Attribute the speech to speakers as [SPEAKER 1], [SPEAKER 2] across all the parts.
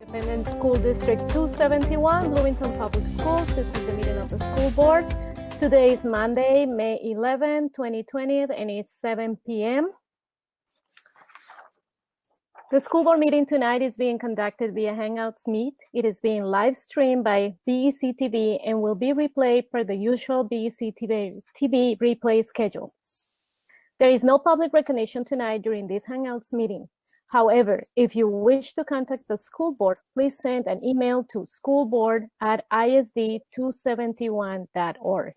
[SPEAKER 1] Independent School District 271, Bloomington Public Schools. This is the meeting of the school board. Today is Monday, May 11, 2020, and it's 7 p.m. The school board meeting tonight is being conducted via Hangouts Meet. It is being live streamed by BEC TV and will be replayed per the usual BEC TV replay schedule. There is no public recognition tonight during this Hangouts meeting. However, if you wish to contact the school board, please send an email to schoolboard@isd271.org.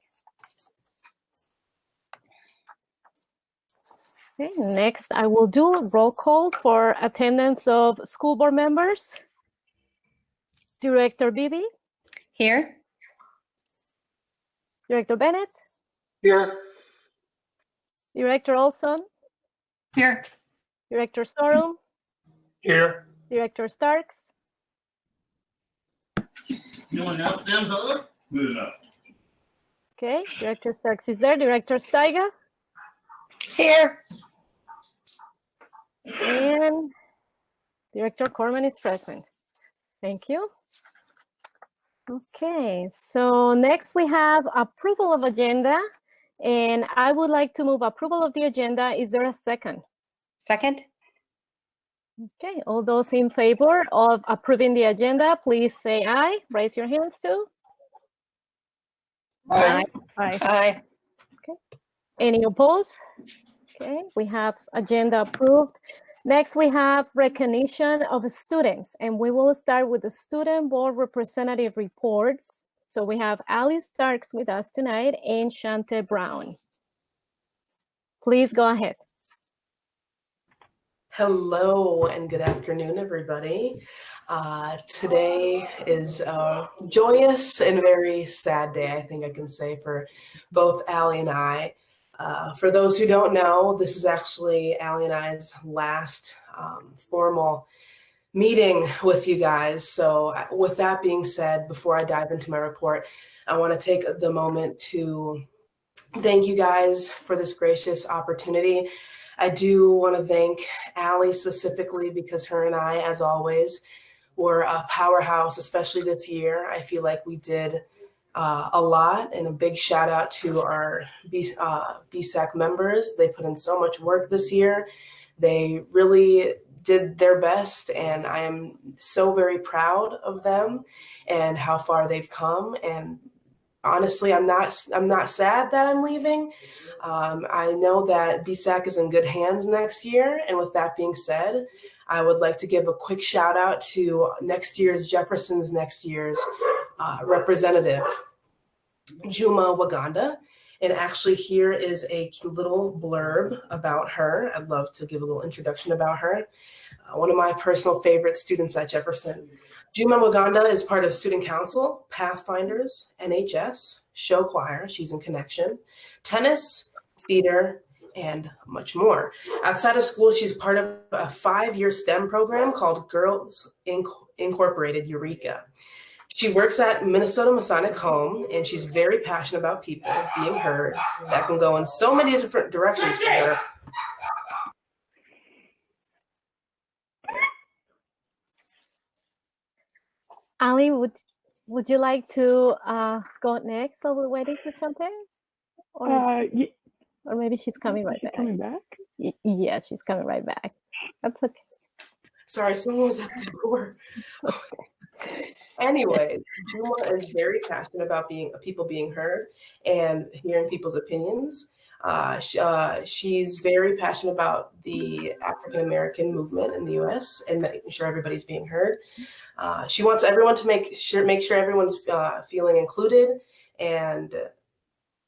[SPEAKER 1] Okay, next, I will do a roll call for attendance of school board members. Director Beebe?
[SPEAKER 2] Here.
[SPEAKER 1] Director Bennett?
[SPEAKER 3] Here.
[SPEAKER 1] Director Olson?
[SPEAKER 2] Here.
[SPEAKER 1] Director Sorum?
[SPEAKER 3] Here.
[SPEAKER 1] Director Starks?
[SPEAKER 3] You want to help them, huh? Good enough.
[SPEAKER 1] Okay, Director Starks is there. Director Steiger?
[SPEAKER 2] Here.
[SPEAKER 1] And Director Korman is present. Thank you. Okay, so next we have approval of agenda, and I would like to move approval of the agenda. Is there a second?
[SPEAKER 2] Second.
[SPEAKER 1] Okay, all those in favor of approving the agenda, please say aye. Raise your hands too.
[SPEAKER 2] Aye.
[SPEAKER 1] Aye.
[SPEAKER 2] Aye.
[SPEAKER 1] Okay. Any opposed? Okay, we have agenda approved. Next, we have recognition of students, and we will start with the student board representative reports. So we have Alice Starks with us tonight and Shonte Brown. Please go ahead.
[SPEAKER 4] Hello and good afternoon, everybody. Today is a joyous and very sad day, I think I can say, for both Allie and I. For those who don't know, this is actually Allie and I's last formal meeting with you guys. So with that being said, before I dive into my report, I want to take the moment to thank you guys for this gracious opportunity. I do want to thank Allie specifically because her and I, as always, were a powerhouse, especially this year. I feel like we did a lot, and a big shout out to our BSAC members. They put in so much work this year. They really did their best, and I am so very proud of them and how far they've come. And honestly, I'm not sad that I'm leaving. I know that BSAC is in good hands next year. And with that being said, I would like to give a quick shout out to Jefferson's next year's representative, Juma Waganda. And actually here is a little blurb about her. I'd love to give a little introduction about her. One of my personal favorite students at Jefferson. Juma Waganda is part of Student Council, Pathfinders, NHS, show choir, she's in Connection, tennis, theater, and much more. Outside of school, she's part of a 5-year STEM program called Girls Incorporated Eureka. She works at Minnesota Masonic Home, and she's very passionate about people being heard. That can go in so many different directions for her.
[SPEAKER 1] Ali, would you like to go next while we're waiting for Shonte? Or maybe she's coming right back.
[SPEAKER 5] Coming back?
[SPEAKER 1] Yeah, she's coming right back. That's okay.
[SPEAKER 4] Sorry, someone was at the door. Anyway, Juma is very passionate about people being heard and hearing people's opinions. She's very passionate about the African American movement in the U.S. and making sure everybody's being heard. She wants everyone to make sure everyone's feeling included, and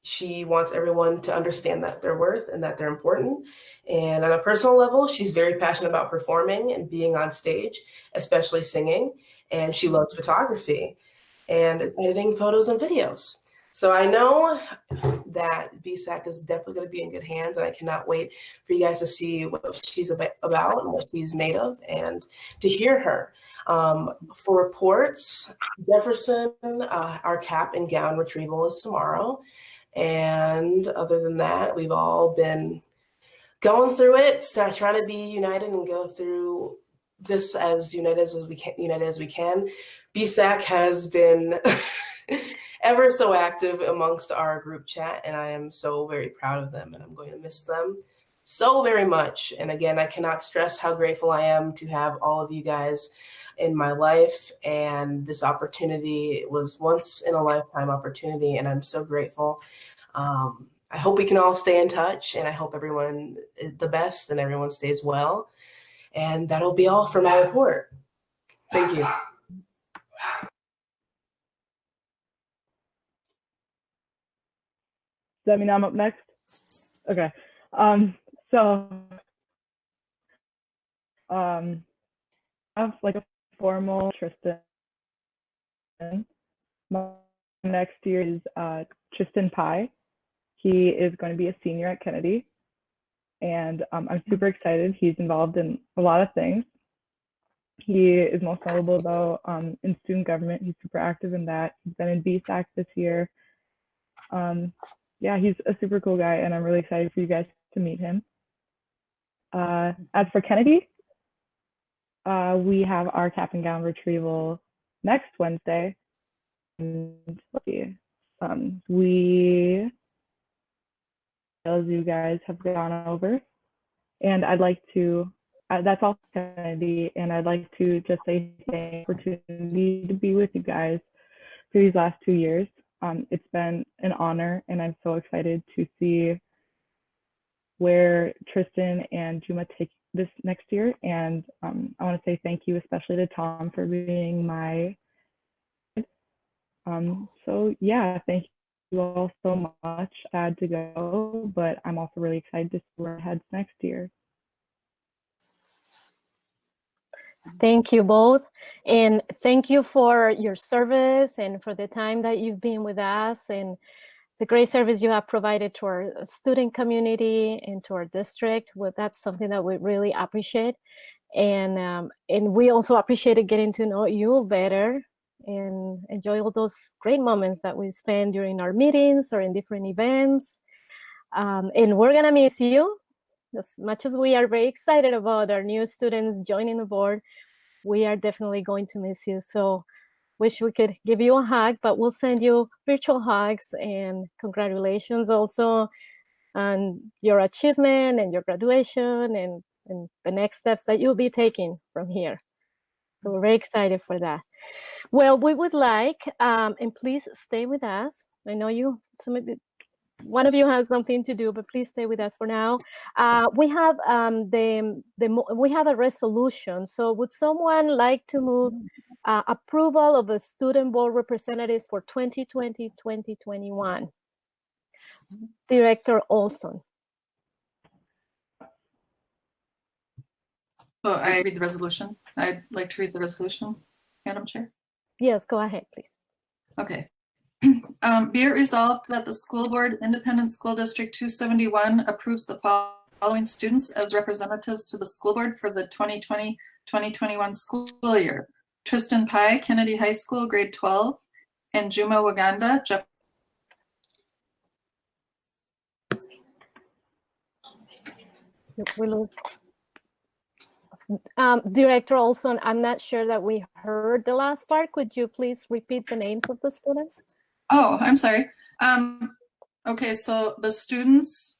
[SPEAKER 4] she wants everyone to understand that they're worth and that they're important. And on a personal level, she's very passionate about performing and being on stage, especially singing. And she loves photography and editing photos and videos. So I know that BSAC is definitely going to be in good hands, and I cannot wait for you guys to see what she's about and what she's made of, and to hear her. For reports, Jefferson, our cap and gown retrieval is tomorrow. And other than that, we've all been going through it, trying to be united and go through this as united as we can. BSAC has been ever so active amongst our group chat, and I am so very proud of them, and I'm going to miss them so very much. And again, I cannot stress how grateful I am to have all of you guys in my life, and this opportunity was once in a lifetime opportunity, and I'm so grateful. I hope we can all stay in touch, and I hope everyone is the best and everyone stays well. And that'll be all for my report. Thank you.
[SPEAKER 5] Does that mean I'm up next? Okay. So I have like a formal Tristan. My next year is Tristan Pye. He is going to be a senior at Kennedy, and I'm super excited. He's involved in a lot of things. He is most notable though in student government. He's super active in that. He's been in BSAC this year. Yeah, he's a super cool guy, and I'm really excited for you guys to meet him. As for Kennedy, we have our cap and gown retrieval next Wednesday. And let's see, as you guys have gone over, and I'd like to, that's all Kennedy, and I'd like to just say thank you for the opportunity to be with you guys for these last 2 years. It's been an honor, and I'm so excited to see where Tristan and Juma take this next year. And I want to say thank you especially to Tom for being my so yeah, thank you all so much. Sad to go, but I'm also really excited to see where it heads next year.
[SPEAKER 1] Thank you both, and thank you for your service and for the time that you've been with us and the great service you have provided to our student community and to our district. Well, that's something that we really appreciate, and we also appreciated getting to know you better and enjoy all those great moments that we spend during our meetings or in different events. And we're gonna miss you. As much as we are very excited about our new students joining the board, we are definitely going to miss you. So wish we could give you a hug, but we'll send you virtual hugs, and congratulations also on your achievement and your graduation and the next steps that you'll be taking from here. So we're very excited for that. Well, we would like, and please stay with us. I know one of you has something to do, but please stay with us for now. We have we have a resolution. So would someone like to move approval of the student board representatives for 2020-2021? Director Olson.
[SPEAKER 6] So I read the resolution. I'd like to read the resolution, Madam Chair.
[SPEAKER 1] Yes, go ahead, please.
[SPEAKER 6] Okay. Be it resolved that the school board, Independent School District 271, approves the following students as representatives to the school board for the 2020-2021 school year: Tristan Pye, Kennedy High School, grade 12, and Juma Waganda,
[SPEAKER 1] Director Olson, I'm not sure that we heard the last part. Could you please repeat the names of the students?
[SPEAKER 6] Oh, I'm sorry. Okay, so the students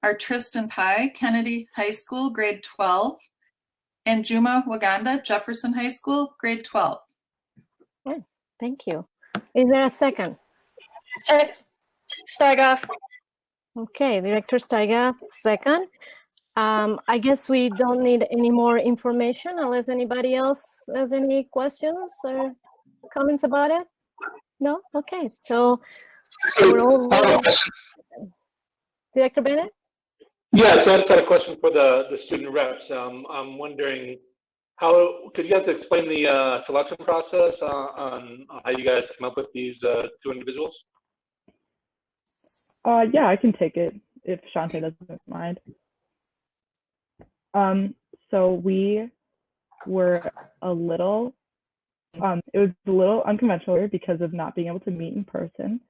[SPEAKER 6] are Tristan Pye, Kennedy High School, grade 12, and Juma Waganda, Jefferson High School, grade 12.
[SPEAKER 1] Oh, thank you. Is there a second?
[SPEAKER 2] Steigoff.
[SPEAKER 1] Okay, Director Steigoff, second. I guess we don't need any more information unless anybody else has any questions or comments about it. No? Okay, so we're all Director Bennett?
[SPEAKER 3] Yes, I just had a question for the student reps. I'm wondering could you guys explain the selection process on how you guys come up with these two individuals?
[SPEAKER 5] Yeah, I can take it if Shonte doesn't mind. So we were a little, it was a little unconventional because of not being able to meet in person.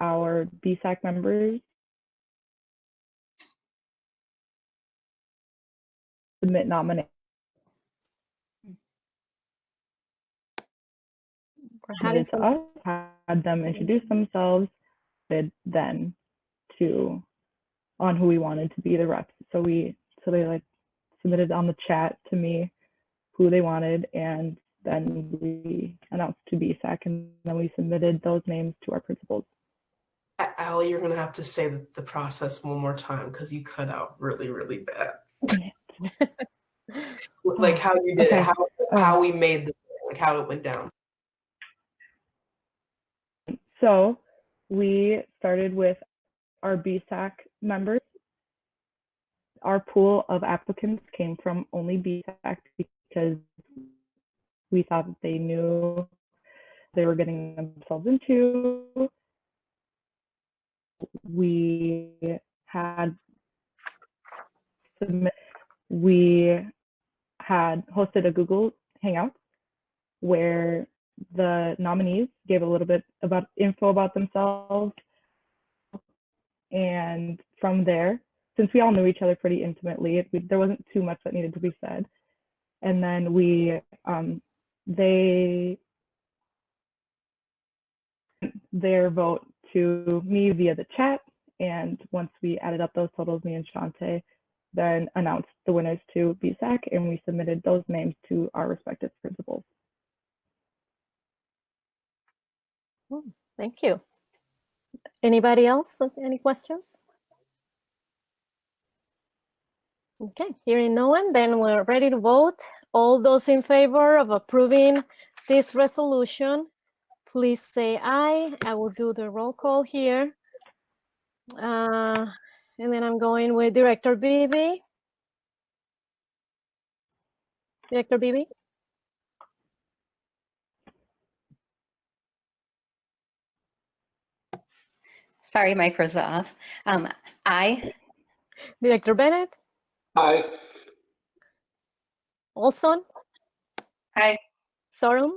[SPEAKER 5] Our BSAC members submit nominations to us, had them introduce themselves, then on who we wanted to be the reps. So they like submitted on the chat to me who they wanted, and then we announced to BSAC, and then we submitted those names to our principals.
[SPEAKER 4] Allie, you're gonna have to say the process one more time because you cut out really, really bad. Like how you did
[SPEAKER 5] okay.
[SPEAKER 4] it, how we made like how it went down.
[SPEAKER 5] So we started with our BSAC members. Our pool of applicants came from only BSAC because we thought that they knew they were getting themselves into. We had hosted a Google Hangout where the nominees gave a little bit about info about themselves. And from there, since we all knew each other pretty intimately, there wasn't too much that needed to be said. And then their vote to me via the chat. And once we added up those totals, me and Shonte then announced the winners to BSAC, and we submitted those names to our respective principals.
[SPEAKER 1] Thank you. Anybody else? Any questions? Okay, hearing no one, then we're ready to vote. All those in favor of approving this resolution, please say aye. I will do the roll call here. And then I'm going with Director Beebe. Director Beebe?
[SPEAKER 2] Sorry, mic was off. Aye.
[SPEAKER 1] Director Bennett?
[SPEAKER 3] Aye.
[SPEAKER 1] Olson?
[SPEAKER 6] Aye.
[SPEAKER 1] Sorum?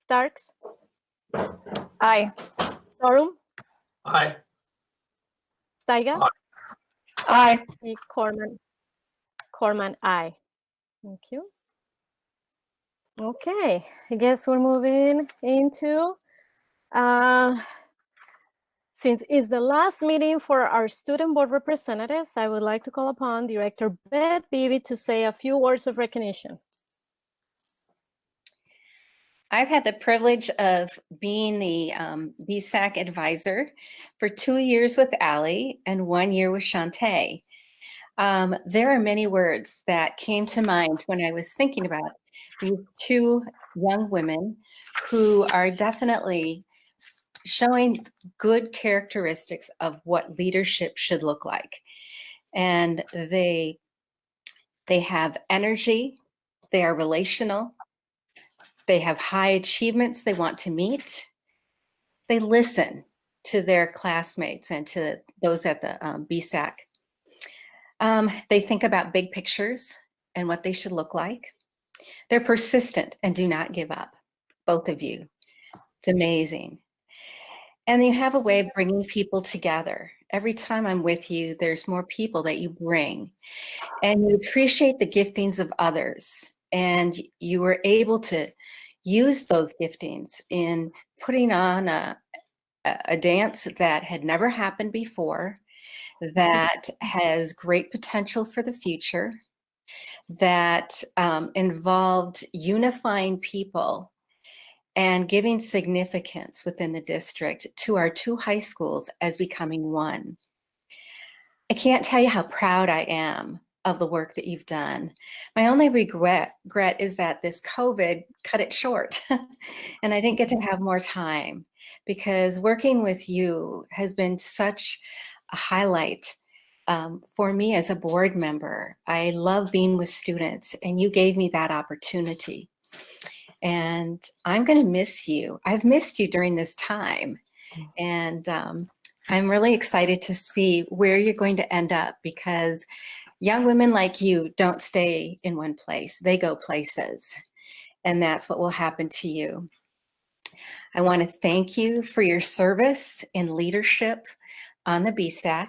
[SPEAKER 1] Starks?
[SPEAKER 2] Aye.
[SPEAKER 1] Sorum?
[SPEAKER 3] Aye.
[SPEAKER 1] Steiger?
[SPEAKER 2] Aye.
[SPEAKER 1] Korman, aye. Thank you. Okay, I guess we're moving into, since it's the last meeting for our student board representatives, I would like to call upon Director Beth Beebe to say a few words of recognition.
[SPEAKER 2] I've had the privilege of being the BSAC advisor for 2 years with Allie and 1 year with Shonte. There are many words that came to mind when I was thinking about these two young women who are definitely showing good characteristics of what leadership should look like. And they have energy, they are relational, they have high achievements they want to meet, they listen to their classmates and to those at the BSAC. They think about big pictures and what they should look like. They're persistent and do not give up, both of you. It's amazing. And you have a way of bringing people together. Every time I'm with you, there's more people that you bring. And you appreciate the giftings of others. And you were able to use those giftings in putting on a dance that had never happened before, that has great potential for the future, that involved unifying people and giving significance within the district to our two high schools as becoming one. I can't tell you how proud I am of the work that you've done. My only regret is that this COVID cut it short and I didn't get to have more time, because working with you has been such a highlight for me as a board member. I love being with students, and you gave me that opportunity. And I'm going to miss you. I've missed you during this time. And I'm really excited to see where you're going to end up, because young women like you don't stay in one place. They go places. And that's what will happen to you. I want to thank you for your service and leadership on the BSAC.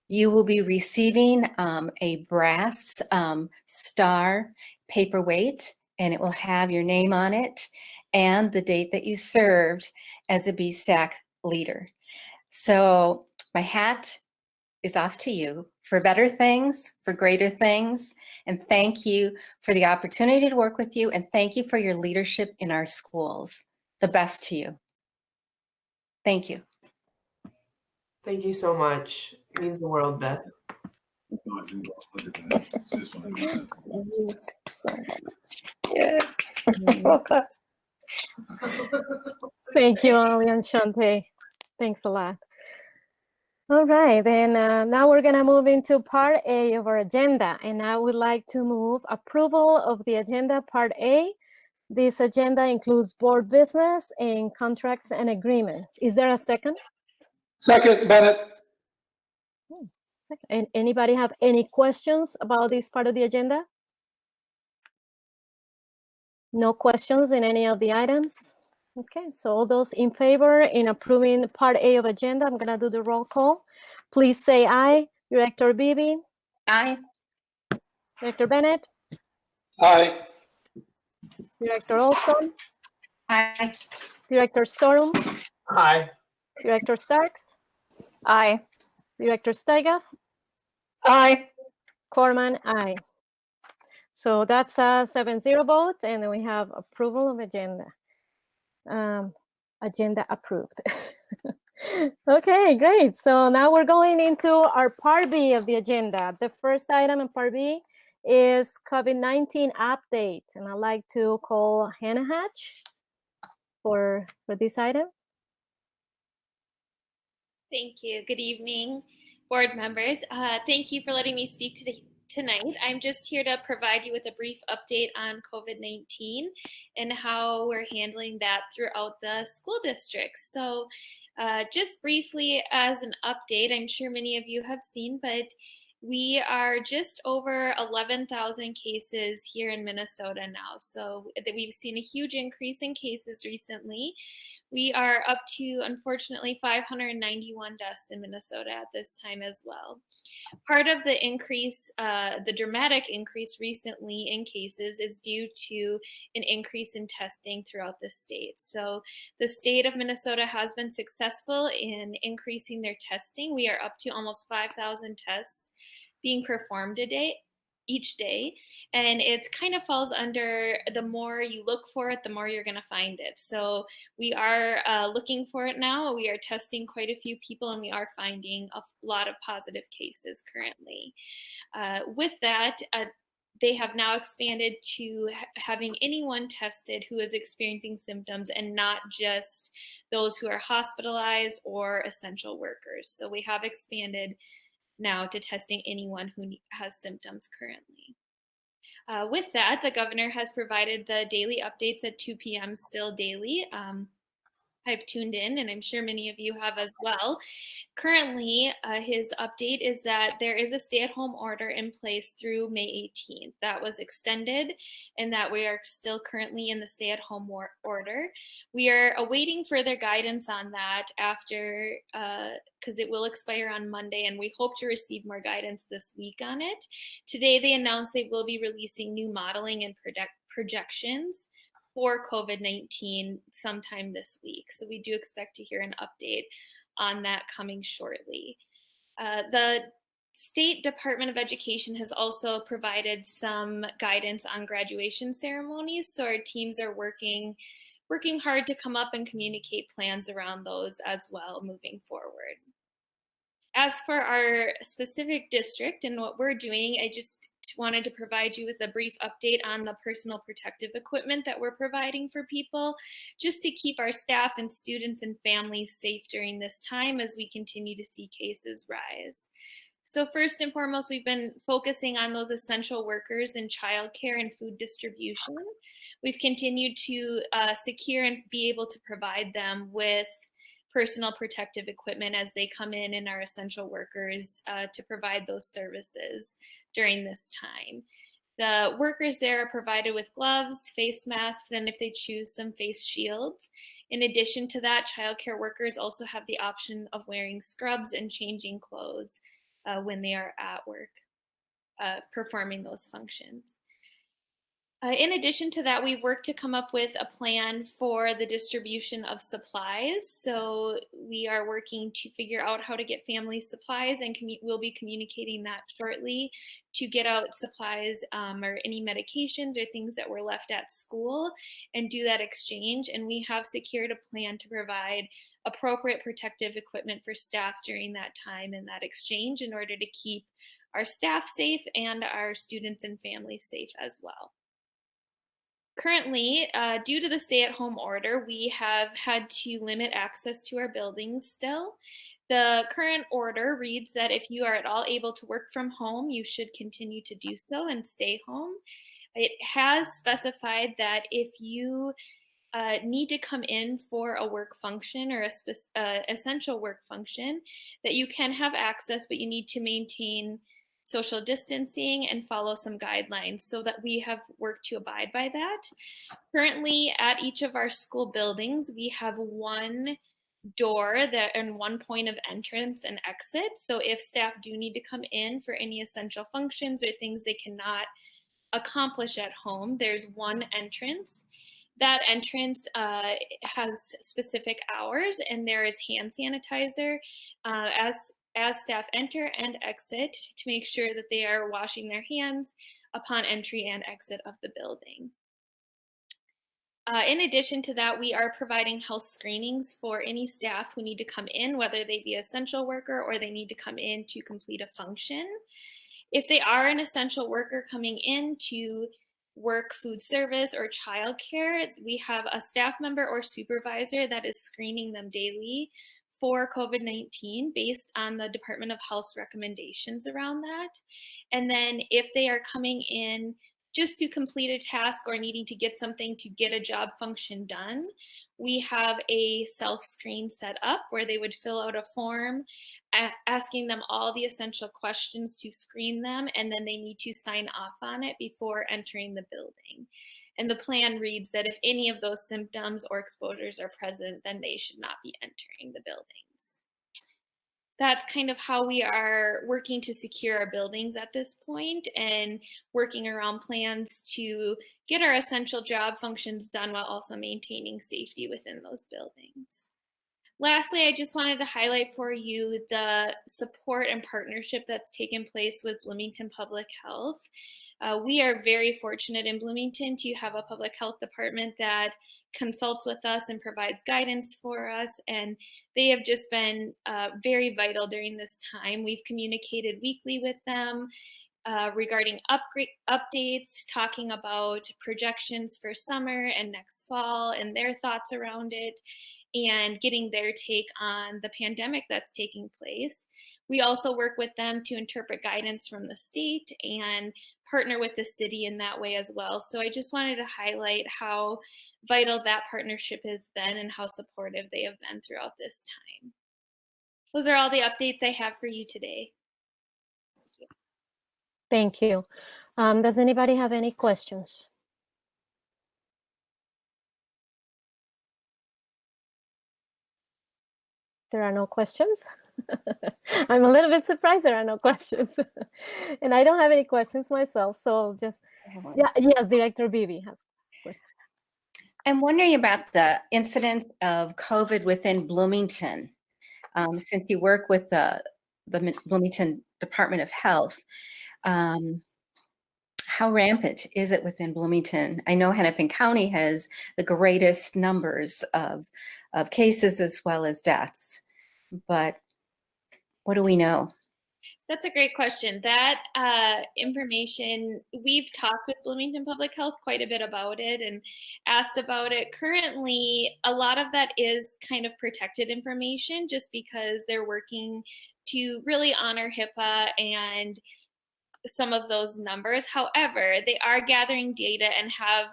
[SPEAKER 2] You will be receiving a brass star paperweight, and it will have your name on it and the date that you served as a BSAC leader. So my hat is off to you for better things, for greater things, and thank you for the opportunity to work with you, and thank you for your leadership in our schools. The best to you. Thank you.
[SPEAKER 4] Thank you so much. It means the world, Beth.
[SPEAKER 1] Thank you, Ali and Shonte. Thanks a lot. All right, then now we're going to move into Part A of our agenda, and I would like to move approval of the agenda, Part A. This agenda includes board business and contracts and agreements. Is there a second?
[SPEAKER 3] Second, Bennett.
[SPEAKER 1] And anybody have any questions about this part of the agenda? No questions in any of the items? Okay, so all those in favor in approving Part A of agenda, I'm gonna do the roll call. Please say aye. Director Beebe,
[SPEAKER 2] Aye.
[SPEAKER 1] Director Bennett,
[SPEAKER 3] Aye.
[SPEAKER 1] Director Olson,
[SPEAKER 6] Aye.
[SPEAKER 1] Director Storum,
[SPEAKER 7] Aye.
[SPEAKER 1] Director Starks,
[SPEAKER 2] Aye.
[SPEAKER 1] Director Steigaff,
[SPEAKER 2] Aye.
[SPEAKER 1] Korman, aye. So that's a 7-0 vote, and then we have approval of agenda. Agenda approved. Okay, great. So now we're going into our Part B of the agenda. The first item in Part B is COVID-19 update, and I'd like to call Hannah Hatch for this item.
[SPEAKER 8] Thank you. Good evening, board members. Thank you for letting me speak tonight. I'm just here to provide you with a brief update on COVID-19 and how we're handling that throughout the school district. So just briefly as an update, I'm sure many of you have seen, but we are just over 11,000 cases here in Minnesota now. So we've seen a huge increase in cases recently. We are up to, unfortunately, 591 deaths in Minnesota at this time as well. Part of the increase, the dramatic increase recently in cases is due to an increase in testing throughout the state. So the state of Minnesota has been successful in increasing their testing. We are up to almost 5,000 tests being performed each day, and it kind of falls under the more you look for it, the more you're going to find it. So we are looking for it now. We are testing quite a few people, and we are finding a lot of positive cases currently. With that, they have now expanded to having anyone tested who is experiencing symptoms and not just those who are hospitalized or essential workers. So we have expanded now to testing anyone who has symptoms currently. With that, the governor has provided the daily updates at 2 p.m. still daily. I've tuned in, and I'm sure many of you have as well. Currently, his update is that there is a stay-at-home order in place through May 18th. That was extended, and that we are still currently in the stay-at-home order. We are awaiting further guidance on that after, because it will expire on Monday, and we hope to receive more guidance this week on it. Today, they announced they will be releasing new modeling and projections for COVID-19 sometime this week. So we do expect to hear an update on that coming shortly. The State Department of Education has also provided some guidance on graduation ceremonies. So our teams are working hard to come up and communicate plans around those as well moving forward. As for our specific district and what we're doing, I just wanted to provide you with a brief update on the personal protective equipment that we're providing for people, just to keep our staff and students and families safe during this time as we continue to see cases rise. So first and foremost, we've been focusing on those essential workers in childcare and food distribution. we've continued to secure and be able to provide them with personal protective equipment as they come in and are essential workers to provide those services during this time. The workers there are provided with gloves, face masks, and if they choose, some face shields. In addition to that, childcare workers also have the option of wearing scrubs and changing clothes when they are at work performing those functions. In addition to that, we've worked to come up with a plan for the distribution of supplies. So we are working to figure out how to get family supplies, and we'll be communicating that shortly to get out supplies or any medications or things that were left at school and do that exchange. And we have secured a plan to provide appropriate protective equipment for staff during that time and that exchange in order to keep our staff safe and our students and families safe as well. Currently, due to the stay-at-home order, we have had to limit access to our buildings still. The current order reads that if you are at all able to work from home, you should continue to do so and stay home. It has specified that if you need to come in for a work function or a essential work function, that you can have access, but you need to maintain social distancing and follow some guidelines, so that we have worked to abide by that. Currently, at each of our school buildings, we have one door and one point of entrance and exit. So if staff do need to come in for any essential functions or things they cannot accomplish at home, there's one entrance. That entrance has specific hours, and there is hand sanitizer as staff enter and exit to make sure that they are washing their hands upon entry and exit of the building. In addition to that, we are providing health screenings for any staff who need to come in, whether they be essential worker or they need to come in to complete a function. If they are an essential worker coming in to work food service or childcare, we have a staff member or supervisor that is screening them daily for COVID-19 based on the Department of Health's recommendations around that. And then if they are coming in just to complete a task or needing to get something to get a job function done, we have a self-screen set up where they would fill out a form asking them all the essential questions to screen them, and then they need to sign off on it before entering the building. And the plan reads that if any of those symptoms or exposures are present, then they should not be entering the buildings. That's kind of how we are working to secure our buildings at this point, and working around plans to get our essential job functions done while also maintaining safety within those buildings. Lastly, I just wanted to highlight for you the support and partnership that's taken place with Bloomington Public Health. We are very fortunate in Bloomington to have a public health department that consults with us and provides guidance for us, and they have just been very vital during this time. We've communicated weekly with them regarding updates, talking about projections for summer and next fall and their thoughts around it, and getting their take on the pandemic that's taking place. We also work with them to interpret guidance from the state and partner with the city in that way as well. So I just wanted to highlight how vital that partnership has been and how supportive they have been throughout this time. Those are all the updates I have for you today.
[SPEAKER 1] Thank you. Does anybody have any questions? There are no questions. I'm a little bit surprised there are no questions. And I don't have any questions myself, so just, yes, Director Beebe has a question.
[SPEAKER 2] I'm wondering about the incidence of COVID within Bloomington. Since you work with the Bloomington Department of Health, how rampant is it within Bloomington? I know Hennepin County has the greatest numbers of cases as well as deaths, but what do we know?
[SPEAKER 8] That's a great question. That information, we've talked with Bloomington Public Health quite a bit about it and asked about it. Currently, a lot of that is kind of protected information just because they're working to really honor HIPAA and some of those numbers. However, they are gathering data and have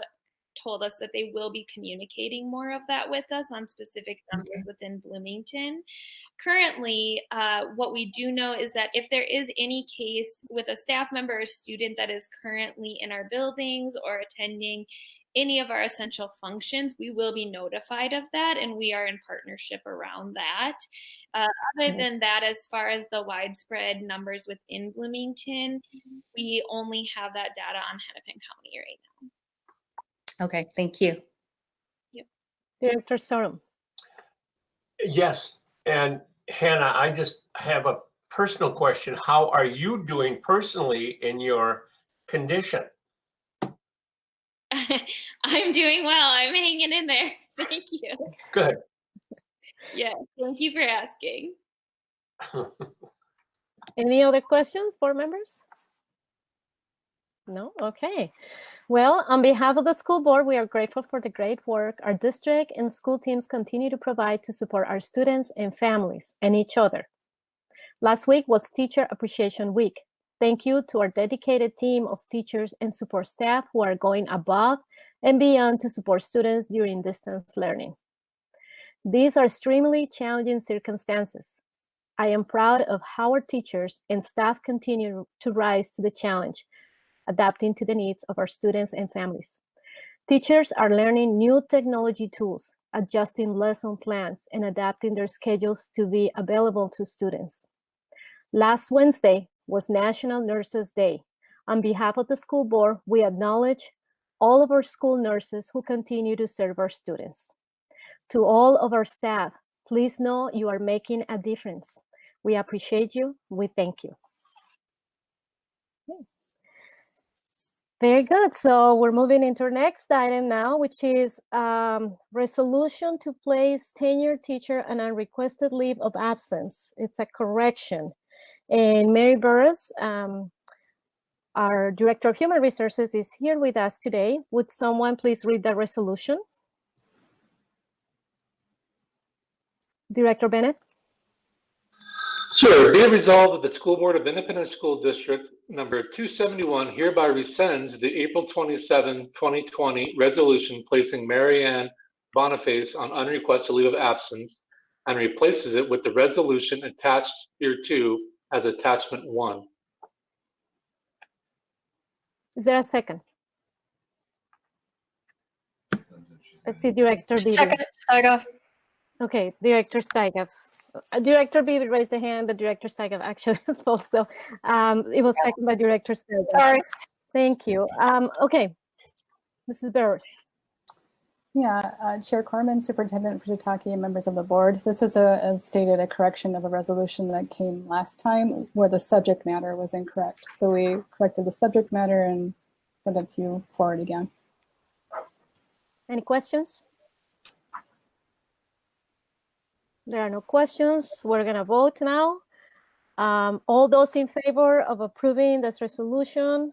[SPEAKER 8] told us that they will be communicating more of that with us on specific numbers within Bloomington. Currently, what we do know is that if there is any case with a staff member or student that is currently in our buildings or attending any of our essential functions, we will be notified of that, and we are in partnership around that. Other than that, as far as the widespread numbers within Bloomington, we only have that data on Hennepin County right now.
[SPEAKER 2] Okay, thank you.
[SPEAKER 8] Yep.
[SPEAKER 1] Director Sorum.
[SPEAKER 7] Yes, and Hannah, I just have a personal question. How are you doing personally in your condition?
[SPEAKER 8] I'm doing well. I'm hanging in there. Thank you.
[SPEAKER 7] Good.
[SPEAKER 8] Yeah, thank you for asking.
[SPEAKER 1] Any other questions, board members? No? Okay. Well, on behalf of the school board, we are grateful for the great work our district and school teams continue to provide to support our students and families and each other. Last week was Teacher Appreciation Week. Thank you to our dedicated team of teachers and support staff who are going above and beyond to support students during distance learning. These are extremely challenging circumstances. I am proud of how our teachers and staff continue to rise to the challenge, adapting to the needs of our students and families. Teachers are learning new technology tools, adjusting lesson plans, and adapting their schedules to be available to students. Last Wednesday was National Nurses Day. On behalf of the school board, we acknowledge all of our school nurses who continue to serve our students. To all of our staff, please know you are making a difference. We appreciate you. We thank you. Very good. So we're moving into our next item now, which is resolution to place tenured teacher on unrequested leave of absence. It's a correction. And Mary Burris, our Director of Human Resources, is here with us today. Would someone please read the resolution? Director Bennett?
[SPEAKER 3] Sure. Be it resolved that the School Board of Independent School District number 271 hereby rescinds the April 27, 2020 resolution placing Mary Ann Boniface on unrequested leave of absence and replaces it with the resolution attached hereto as attachment 1.
[SPEAKER 1] Is there a second? Let's see, Director Beebe.
[SPEAKER 2] Second, Steigoff.
[SPEAKER 1] Okay, Director Steigoff. Director Beebe raised a hand, but Director Steigoff actually spoke. So it was second by Director Steigoff.
[SPEAKER 2] Sorry.
[SPEAKER 1] Thank you. Okay, Mrs. Burris.
[SPEAKER 9] Yeah, Chair Korman, Superintendent Fujitake, and members of the board. This is, as stated, a correction of a resolution that came last time where the subject matter was incorrect. So we corrected the subject matter and sent it to you forward again.
[SPEAKER 1] Any questions? There are no questions. We're going to vote now. All those in favor of approving this resolution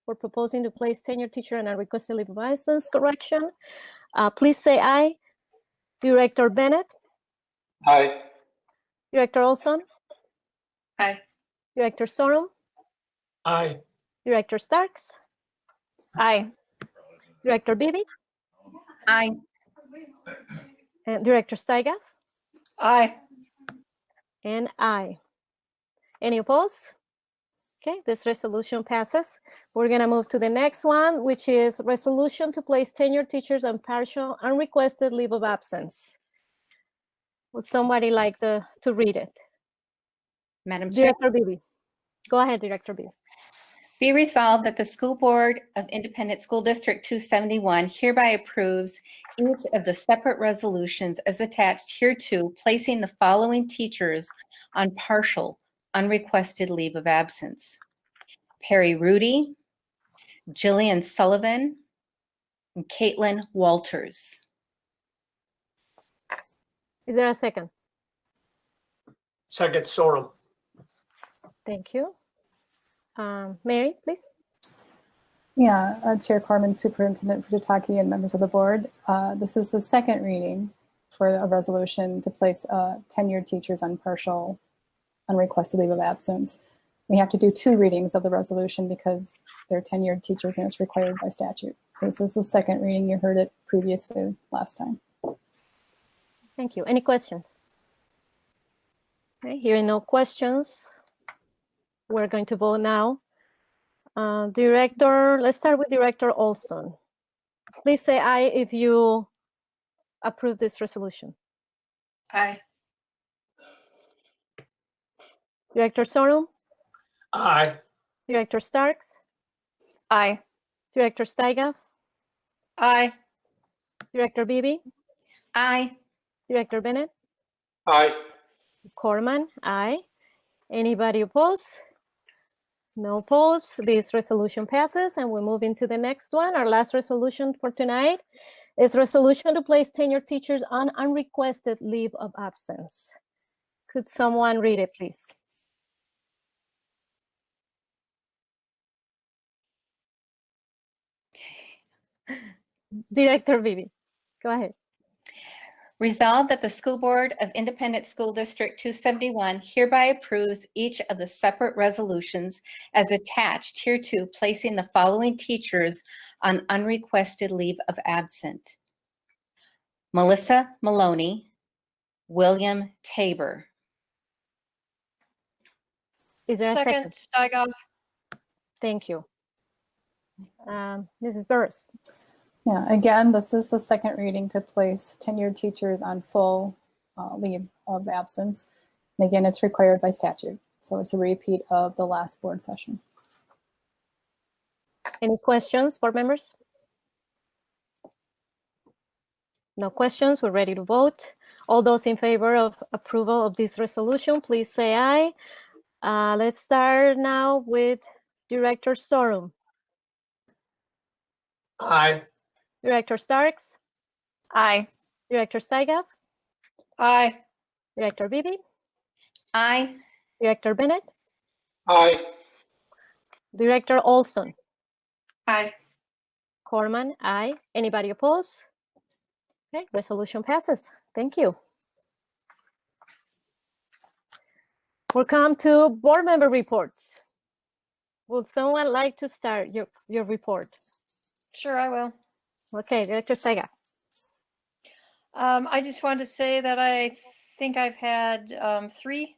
[SPEAKER 1] for proposing to place tenured teacher on a requested leave of absence correction, please say aye. Director Bennett?
[SPEAKER 3] Aye.
[SPEAKER 1] Director Olson?
[SPEAKER 6] Aye.
[SPEAKER 1] Director Sorum?
[SPEAKER 7] Aye.
[SPEAKER 1] Director Starks? Aye. Director Beebe?
[SPEAKER 2] Aye.
[SPEAKER 1] And Director Steigoff?
[SPEAKER 2] Aye.
[SPEAKER 1] And aye. Any opposed? Okay, this resolution passes. We're going to move to the next one, which is resolution to place tenured teachers on partial unrequested leave of absence. Would somebody like to read it?
[SPEAKER 2] Madam Chair.
[SPEAKER 1] Director Beebe. Go ahead, Director Beebe.
[SPEAKER 2] Be resolved that the School Board of Independent School District 271 hereby approves each of the separate resolutions as attached hereto, placing the following teachers on partial unrequested leave of absence: Perry Rudy, Jillian Sullivan, and Caitlin Walters.
[SPEAKER 1] Is there a second?
[SPEAKER 7] Second, Sorum.
[SPEAKER 1] Thank you. Mary, please.
[SPEAKER 9] Yeah, Chair Korman, Superintendent Fujitake, and members of the board. This is the second reading for a resolution to place tenured teachers on partial unrequested leave of absence. We have to do 2 readings of the resolution because They're tenured teachers and it's required by statute. So this is the second reading. You heard it previously last time.
[SPEAKER 1] Thank you. Any questions? Okay, hearing no questions, we're going to vote now. Director, let's start with Director Olson. Please say aye if you approve this resolution.
[SPEAKER 6] Aye.
[SPEAKER 1] Director Sorum,
[SPEAKER 7] Aye.
[SPEAKER 1] Director Starks,
[SPEAKER 10] Aye.
[SPEAKER 1] Director Steigaff,
[SPEAKER 10] Aye.
[SPEAKER 1] Director Beebe,
[SPEAKER 2] Aye.
[SPEAKER 1] Director Bennett,
[SPEAKER 3] Aye.
[SPEAKER 1] Korman, aye. Anybody oppose? No oppose. This resolution passes, and we move into the next one. Our last resolution for tonight is resolution to place tenured teachers on unrequested leave of absence. Could someone read it, please? Director Beebe, go ahead.
[SPEAKER 2] Resolved that the School Board of Independent School District 271 hereby approves each of the separate resolutions as attached hereto, placing the following teachers on unrequested leave of absence: Melissa Maloney, William Tabor.
[SPEAKER 1] Is there a second?
[SPEAKER 10] Second, Steigauf.
[SPEAKER 1] Thank you. Mrs. Burris.
[SPEAKER 9] Yeah, again, this is the second reading to place tenured teachers on full leave of absence. And again, it's required by statute. So it's a repeat of the last board session.
[SPEAKER 1] Any questions, board members? No questions, we're ready to vote. All those in favor of approval of this resolution, please say aye. Let's start now with Director Sorum.
[SPEAKER 7] Aye.
[SPEAKER 1] Director Starks,
[SPEAKER 10] Aye.
[SPEAKER 1] Director Steigaff,
[SPEAKER 10] Aye.
[SPEAKER 1] Director Beebe,
[SPEAKER 2] Aye.
[SPEAKER 1] Director Bennett,
[SPEAKER 3] Aye.
[SPEAKER 1] Director Olson,
[SPEAKER 6] Aye.
[SPEAKER 1] Korman, aye. Anybody oppose? Okay, resolution passes. Thank you. We'll come to board member reports. Would someone like to start your report?
[SPEAKER 10] Sure, I will.
[SPEAKER 1] Okay, Director Steigaff.
[SPEAKER 10] I just wanted to say that I think I've had 3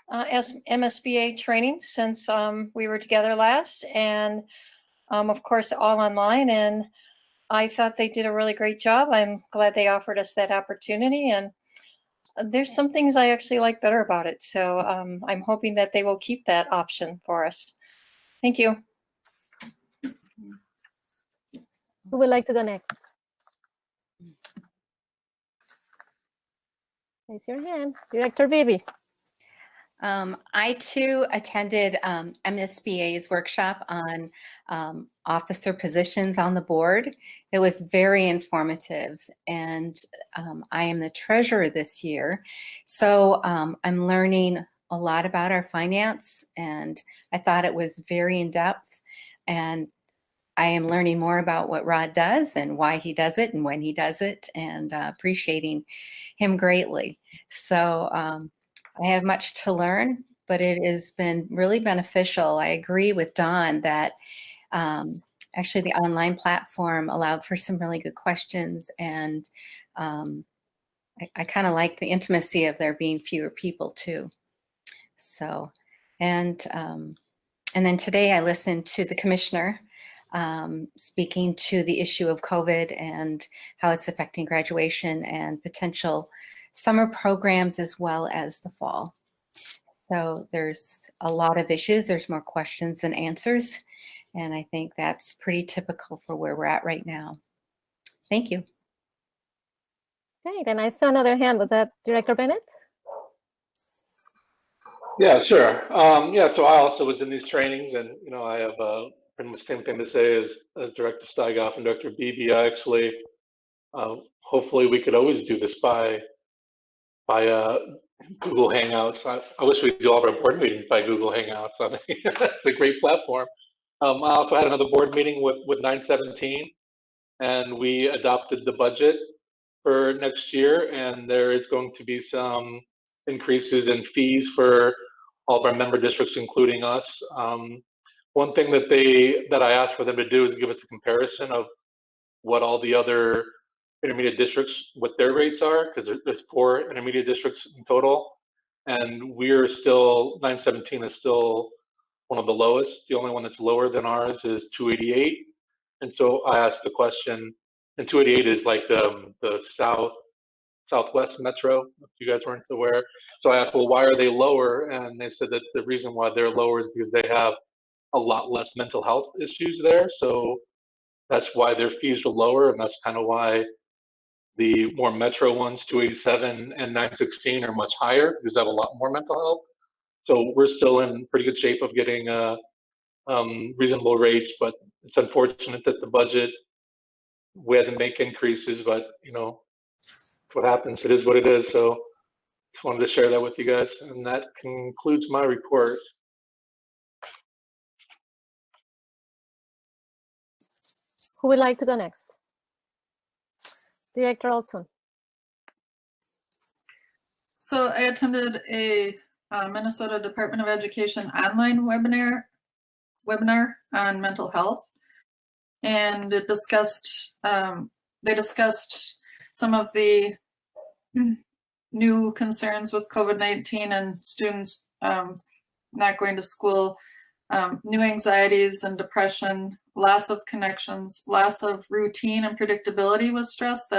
[SPEAKER 10] MSBA trainings since we were together last, and of course all online, and I thought they did a really great job. I'm glad they offered us that opportunity, and there's some things I actually like better about it. So I'm hoping that they will keep that option for us. Thank you.
[SPEAKER 1] Who would like to go next? Raise your hand. Director Beebe.
[SPEAKER 2] I too attended MSBA's workshop on officer positions on the board. It was very informative, and I am the treasurer this year. So I'm learning a lot about our finance, and I thought it was very in-depth, and I am learning more about what Rod does and why he does it and when he does it, and appreciating him greatly. So I have much to learn, but it has been really beneficial. I agree with Dawn that actually the online platform allowed for some really good questions, and I kind of like the intimacy of there being fewer people too. So, and then today I listened to the commissioner speaking to the issue of COVID and how it's affecting graduation and potential summer programs as well as the fall. So there's a lot of issues. There's more questions than answers. And I think that's pretty typical for where we're at right now. Thank you.
[SPEAKER 1] Okay, then I saw another hand. Was that Director Bennett?
[SPEAKER 3] Yeah, sure. Yeah, so I also was in these trainings, and I have pretty much the same thing to say as Director Steigaff and Director Beebe. I actually, hopefully, we could always do this by Google Hangouts. I wish we could do all of our board meetings by Google Hangouts. I mean, it's a great platform. I also had another board meeting with 917, and we adopted the budget for next year, and there is going to be some increases in fees for all of our member districts, including us. one thing that I asked for them to do is give us a comparison of what all the other intermediate districts, what their rates are, because there's 4 intermediate districts in total, and we're still 917 is still one of the lowest. The only one that's lower than ours is 288. And so I asked the question, and 288 is like the southwest metro, if you guys weren't aware. So I asked, well, why are they lower? And they said that the reason why they're lower is because they have a lot less mental health issues there. So that's why their fees are lower, and that's kind of why the more metro ones, 287 and 916, are much higher because they have a lot more mental health. So we're still in pretty good shape of getting reasonable rates, but it's unfortunate that the budget, we had to make increases, but you know, what happens, it is what it is. So just wanted to share that with you guys, and that concludes my report.
[SPEAKER 1] Who would like to go next? Director Olson.
[SPEAKER 6] So I attended a Minnesota Department of Education online webinar on mental health, and it discussed they discussed some of the new concerns with COVID-19 and students not going to school, new anxieties and depression, loss of connections, loss of routine and predictability was stressed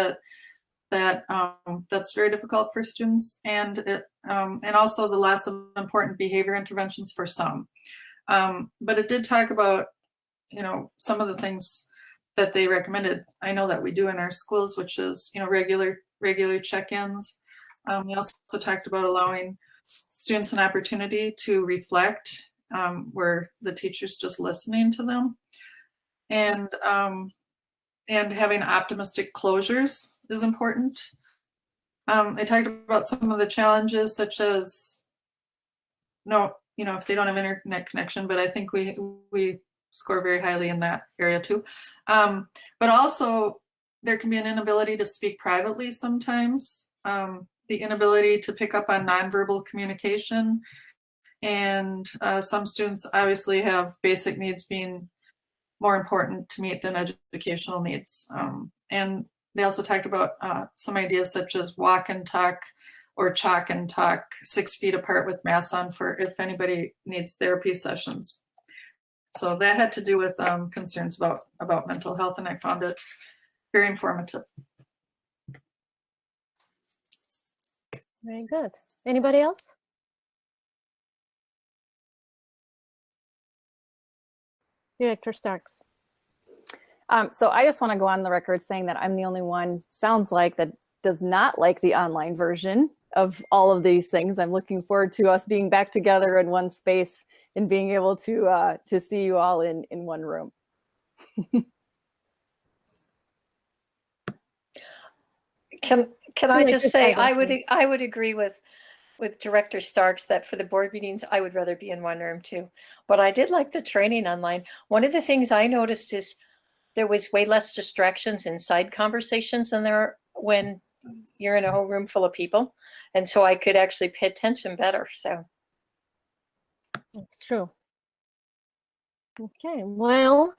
[SPEAKER 6] that's very difficult for students, and also the loss of important behavior interventions for some. But it did talk about, you know, some of the things that they recommended. I know that we do in our schools, which is, you know, regular check-ins. We also talked about allowing students an opportunity to reflect, where the teacher's just listening to them, and having optimistic closures is important. They talked about some of the challenges, such as, if they don't have internet connection, but I think we score very highly in that area too. But also there can be an inability to speak privately sometimes, the inability to pick up on nonverbal communication, and some students obviously have basic needs being more important to meet than educational needs. And they also talked about some ideas such as walk and talk or chalk and talk 6 feet apart with masks on for if anybody needs therapy sessions. So that had to do with concerns about mental health, and I found it very informative.
[SPEAKER 1] Very good. Anybody else? Director Starks.
[SPEAKER 11] So I just want to go on the record saying that I'm the only one, sounds like, that does not like the online version of all of these things. I'm looking forward to us being back together in one space and being able to see you all in one room.
[SPEAKER 10] Can I just say, I would agree with Director Starks that for the board meetings, I would rather be in one room too. But I did like the training online. One of the things I noticed is there was way less distractions inside conversations than there are when you're in a whole room full of people. And so I could actually pay attention better, so.
[SPEAKER 1] That's true. Okay, well,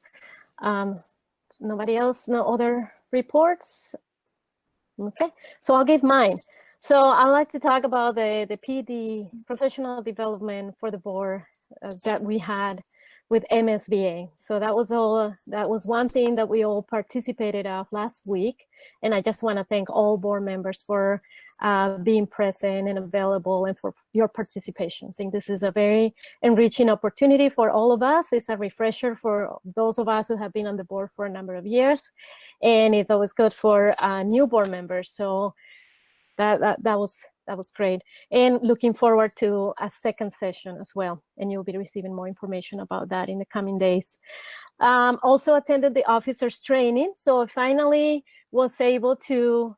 [SPEAKER 1] nobody else, no other reports? Okay, so I'll give mine. So I'd like to talk about the PD, professional development for the board that we had with MSBA. So that was one thing that we all participated of last week. And I just want to thank all board members for being present and available and for your participation. I think this is a very enriching opportunity for all of us. It's a refresher for those of us who have been on the board for a number of years. And it's always good for new board members. So that was great. And looking forward to a second session as well. And you'll be receiving more information about that in the coming days. Also attended the officers training. So I finally was able to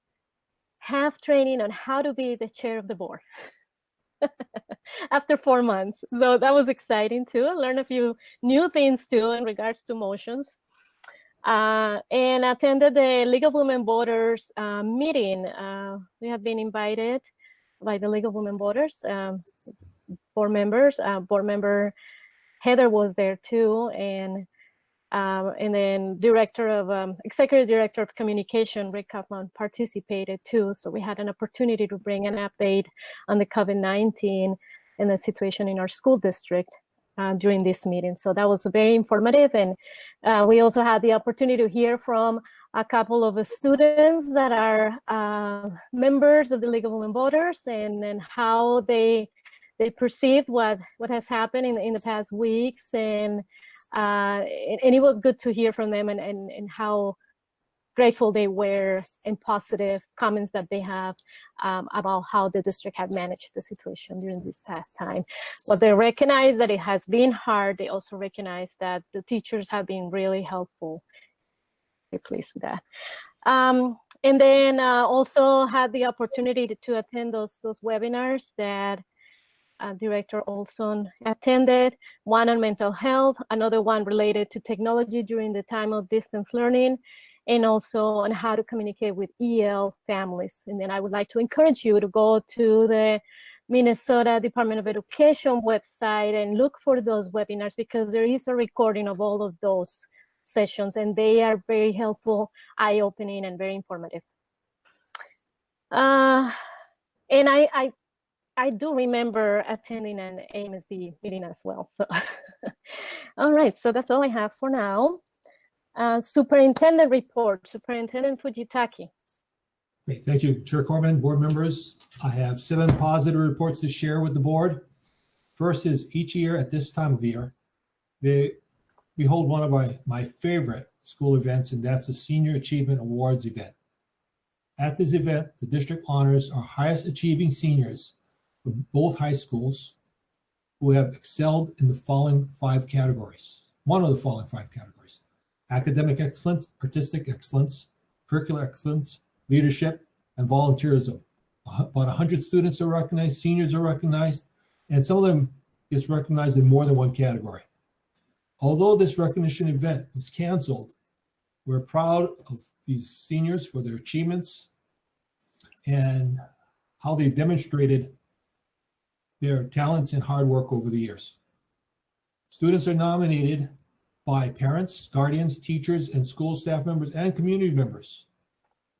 [SPEAKER 1] have training on how to be the chair of the board after 4 months. So that was exciting too. I learned a few new things too in regards to motions. And attended the League of Women Voters meeting. We have been invited by the League of Women Voters board members. Board member Heather was there too, and then executive director of communication, Rick Kaufman, participated too. So we had an opportunity to bring an update on the COVID-19 and the situation in our school district during this meeting. So that was very informative. And we also had the opportunity to hear from a couple of students that are members of the League of Women Voters, and how they perceived what has happened in the past weeks. And it was good to hear from them, and how grateful they were, and positive comments that they have about how the district had managed the situation during this past time. But they recognize that it has been hard. They also recognize that the teachers have been really helpful. We're pleased with that. And then also had the opportunity to attend those webinars that Director Olson attended, one on mental health, another one related to technology during the time of distance learning, and also on how to communicate with EL families. And then I would like to encourage you to go to the Minnesota Department of Education website and look for those webinars, because there is a recording of all of those sessions, and they are very helpful, eye-opening, and very informative. And I do remember attending an AMSD meeting as well. So, all right, so that's all I have for now. Superintendent report, Superintendent Fujitake.
[SPEAKER 12] Great, thank you, Chair Korman, board members. I have 7 positive reports to share with the board. First is, each year at this time of year, we hold one of my favorite school events, and that's the Senior Achievement Awards event. At this event, the district honors our highest achieving seniors from both high schools who have excelled in the following 5 categories. One of the following 5 categories: academic excellence, artistic excellence, curricular excellence, leadership, and volunteerism. About 100 students are recognized, seniors are recognized, and some of them gets recognized in more than one category. Although this recognition event was canceled, we're proud of these seniors for their achievements and how they demonstrated their talents and hard work over the years. Students are nominated by parents, guardians, teachers, and school staff members and community members.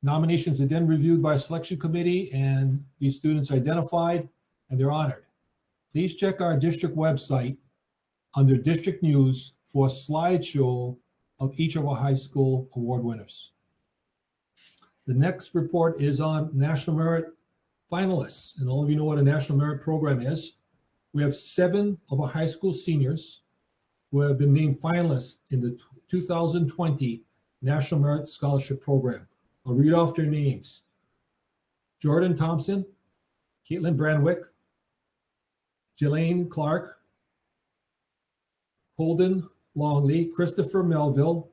[SPEAKER 12] Nominations are then reviewed by a selection committee, and these students are identified and they're honored. Please check our district website under district news for a slideshow of each of our high school award winners. The next report is on National Merit finalists, and all of you know what a National Merit program is. We have 7 of our high school seniors who have been named finalists in the 2020 National Merit Scholarship Program. I'll read off their names: Jordan Thompson, Caitlin Brandwick, Jelaine Clark, Holden Longley, Christopher Melville,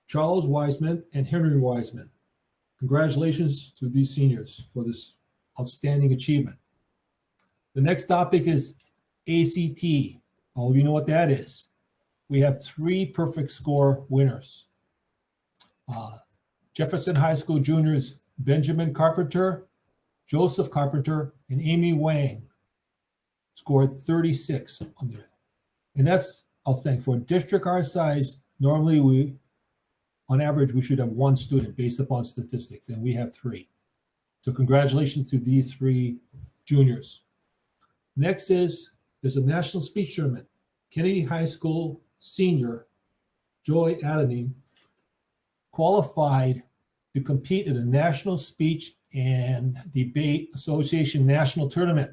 [SPEAKER 12] Charles Wiseman, and Henry Wiseman. Congratulations to these seniors for this outstanding achievement. The next topic is ACT. All of you know what that is. We have 3 perfect score winners. Jefferson High School juniors Benjamin Carpenter, Joseph Carpenter, and Amy Wang scored 36 on there. And that's, I'll say, for a district our size, normally on average, we should have 1 student based upon statistics, and we have 3. So congratulations to these 3 juniors. Next is, there's a national speech tournament. Kennedy High School senior Joy Adenine qualified to compete in a National Speech and Debate Association National Tournament.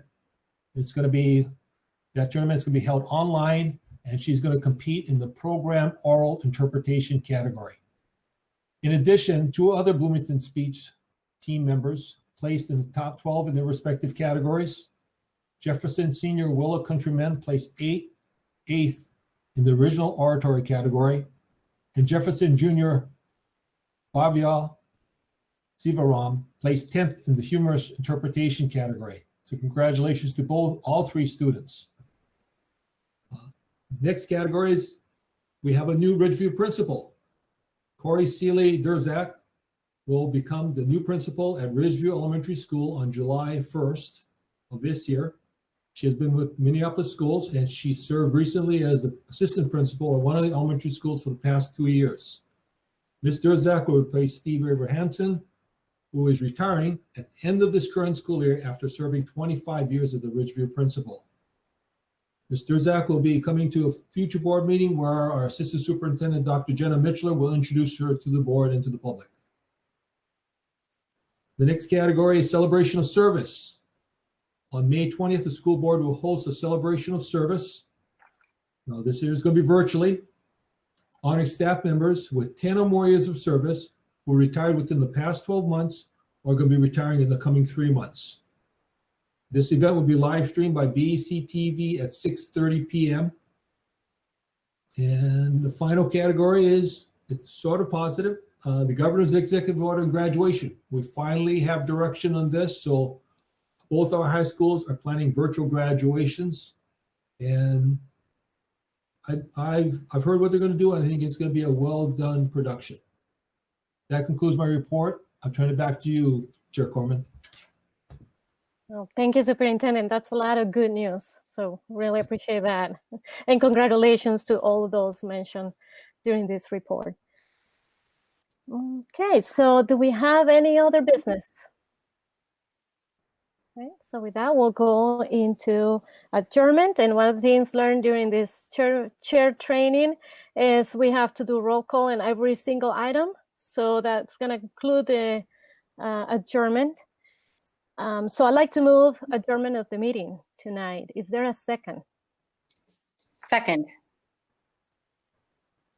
[SPEAKER 12] That tournament's gonna be held online, and she's gonna compete in the program oral interpretation category. In addition, 2 other Bloomington speech team members placed in the top 12 in their respective categories. Jefferson senior Willow Countrymen placed 8th in the original oratory category, and Jefferson junior Bhavya Sivaram placed 10th in the humorous interpretation category. So congratulations to all 3 students. Next categories, we have a new Ridgeview principal. Corey Seeley Durzak will become the new principal at Ridgeview Elementary School on July 1st of this year. She has been with Minneapolis schools, and she served recently as the assistant principal at one of the elementary schools for the past 2 years. Ms. Durzak will replace Steve Abrahamson, who is retiring at the end of this current school year after serving 25 years as the Ridgeview principal. Ms. Durzak will be coming to a future board meeting where our assistant superintendent, Dr. Jenna Mitchell, will introduce her to the board and to the public. The next category is celebration of service. On May 20th, the school board will host a celebration of service. Now, this year is going to be virtually, honoring staff members with 10 or more years of service who retired within the past 12 months or are going to be retiring in the coming 3 months. This event will be live streamed by BEC TV at 6:30 p.m. And the final category is, it's sort of positive, the governor's executive order on graduation. We finally have direction on this, so both our high schools are planning virtual graduations, and I've heard what they're going to do, and I think it's going to be a well-done production. That concludes my report. I'll turn it back to you, Chair Korman.
[SPEAKER 1] Well, thank you, Superintendent. That's a lot of good news. So really appreciate that. And congratulations to all of those mentioned during this report. Okay, so do we have any other business? Okay, so with that, we'll go into adjournment. And one of the things learned during this chair training is we have to do roll call on every single item. So that's going to conclude the adjournment. So I'd like to move adjournment of the meeting tonight. Is there a second?
[SPEAKER 2] Second.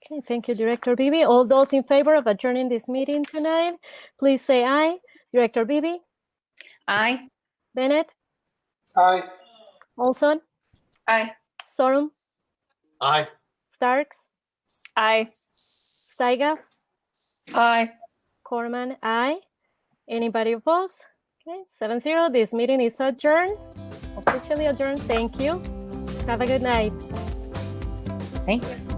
[SPEAKER 1] Okay, thank you, Director Beebe. All those in favor of adjourning this meeting tonight, please say aye. Director Beebe?
[SPEAKER 2] Aye.
[SPEAKER 1] Bennett?
[SPEAKER 3] Aye.
[SPEAKER 1] Olson?
[SPEAKER 6] Aye.
[SPEAKER 1] Sorum?
[SPEAKER 7] Aye.
[SPEAKER 1] Starks?
[SPEAKER 11] Aye.
[SPEAKER 1] Steiger?
[SPEAKER 10] Aye.
[SPEAKER 1] Korman? Aye. Anybody opposed? Okay, 7-0. This meeting is adjourned. Officially adjourned. Thank you. Have a good night.
[SPEAKER 2] Thank you.